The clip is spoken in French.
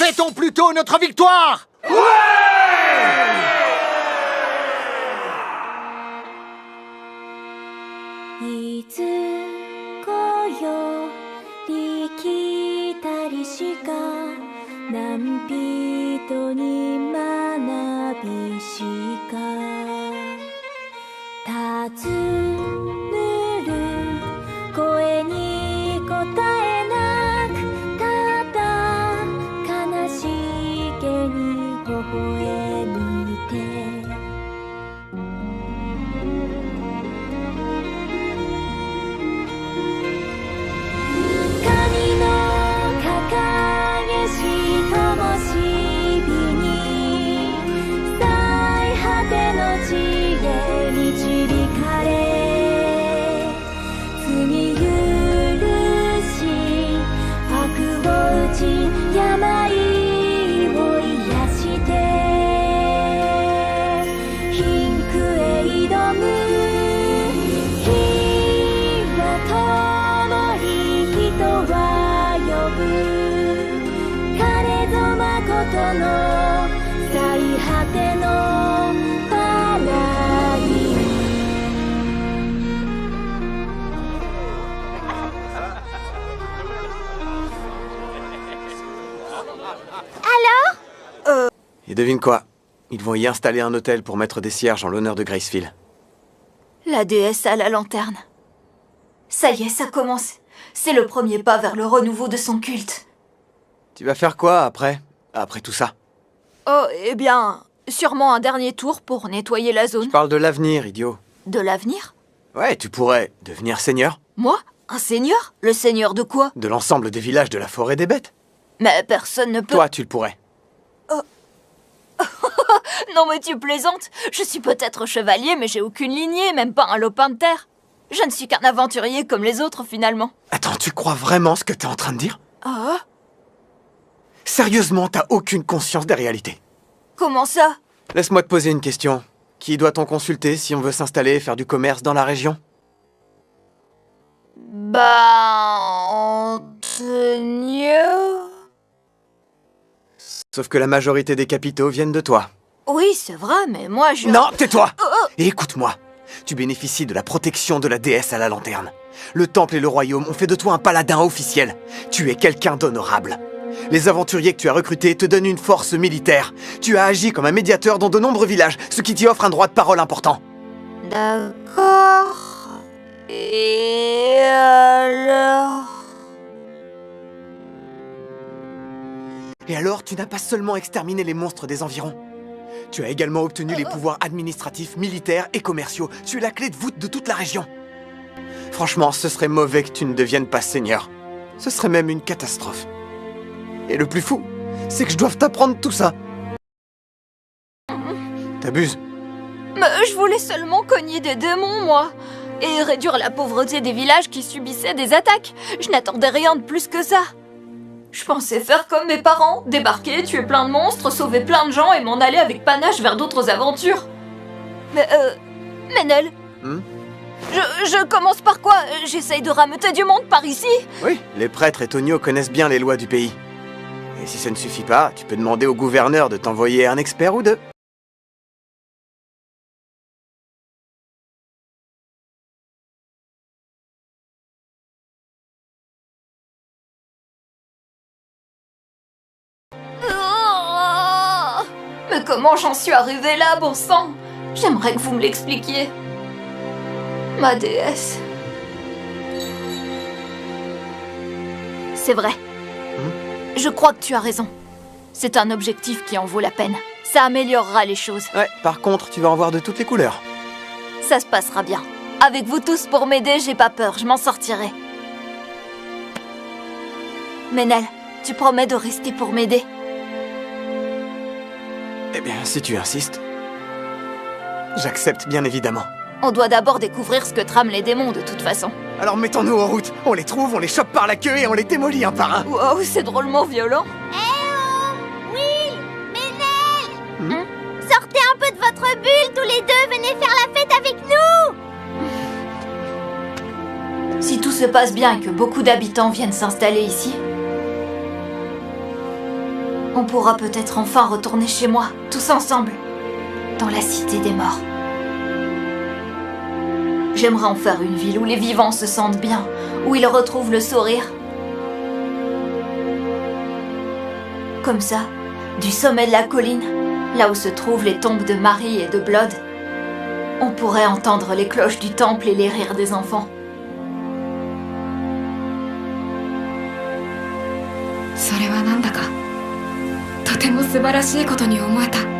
Fêtons plutôt notre victoire!いつこより来たりしか何人に学びしか尋ねる声に答えなくただ悲しげに微笑みて神の掲げし灯火に最果ての地へ導かれ罪許し悪を打ち病を癒して貧苦へ挑む日は灯り人は呼ぶ彼ぞ誠の最果てのパラディEt devine quoi? Ils vont y installer un hôtel pour mettre des cierges en l'honneur de Gracefield. La déesse à la lanterne. Ça y est, ça commence. C'est le premier pas vers le renouveau de son culte. Tu vas faire quoi après tout ça? Oh, eh bien, sûrement un dernier tour pour nettoyer la zone. Je parle de l'avenir, idiot. De l'avenir? Ouais, tu pourrais devenir seigneur. Moi? Un seigneur? Le seigneur de quoi? De l'ensemble des villages de la forêt des bêtes. Mais personne ne peut... Toi, tu le pourrais. Non mais tu plaisantes. Je suis peut-être chevalier, mais j'ai aucune lignée, même pas un lopin de terre. Je ne suis qu'un aventurier comme les autres, finalement. Attends, tu crois vraiment ce que t'es en train de dire? Ah? Sérieusement, t'as aucune conscience des réalités. Comment ça? Laisse-moi te poser une question. Qui doit-on consulter si on veut s'installer et faire du commerce dans la région? Antonio... Sauf que la majorité des capitaux viennent de toi. Oui, c'est vrai, mais moi je... Non, tais-toi! Et écoute-moi. Tu bénéficies de la protection de la déesse à la lanterne. Le temple et le royaume ont fait de toi un paladin officiel. Tu es quelqu'un d'honorable. Les aventuriers que tu as recrutés te donnent une force militaire. Tu as agi comme un médiateur dans de nombreux villages, ce qui t'y offre un droit de parole important. D'accord... Et alors... Et alors, tu n'as pas seulement exterminé les monstres des environs. Tu as également obtenu les pouvoirs administratifs, militaires et commerciaux. Tu es la clé de voûte de toute la région. Franchement, ce serait mauvais que tu ne deviennes pas seigneur. Ce serait même une catastrophe. Et le plus fou, c'est que je dois t'apprendre tout ça. T'abuses. Mais je voulais seulement cogner des démons, moi. Et réduire la pauvreté des villages qui subissaient des attaques. Je n'attendais rien de plus que ça. Je pensais faire comme mes parents, débarquer, tuer plein de monstres, sauver plein de gens et m'en aller avec panache vers d'autres aventures. Mais Ménel, je commence par quoi? J'essaye de rameuter du monde par ici. Oui, les prêtres et Tonio connaissent bien les lois du pays. Et si ça ne suffit pas, tu peux demander au gouverneur de t'envoyer un expert ou deux. Mais comment j'en suis arrivée là, bon sang? J'aimerais que vous me l'expliquiez. Ma déesse. C'est vrai. Je crois que tu as raison. C'est un objectif qui en vaut la peine. Ça améliorera les choses. Ouais, par contre, tu vas en voir de toutes les couleurs. Ça se passera bien. Avec vous tous pour m'aider, j'ai pas peur, je m'en sortirai. Ménel, tu promets de rester pour m'aider? Eh bien, si tu insistes. J'accepte bien évidemment. On doit d'abord découvrir ce que trament les démons de toute façon. Alors mettons-nous en route. On les trouve, on les chope par la queue et on les démolit un par un. Wow, c'est drôlement violent. Eh oh! Will! Ménel! Sortez un peu de votre bulle, tous les deux, venez faire la fête avec nous! Si tout se passe bien et que beaucoup d'habitants viennent s'installer ici, On pourra peut-être enfin retourner chez moi, tous ensemble, dans la cité des morts. J'aimerais en faire une ville où les vivants se sentent bien, où ils retrouvent le sourire. Comme ça, du sommet de la colline, là où se trouvent les tombes de Marie et de Blood, on pourrait entendre les cloches du temple et les rires des enfants. それはなんだかとても素晴らしいことに思えた。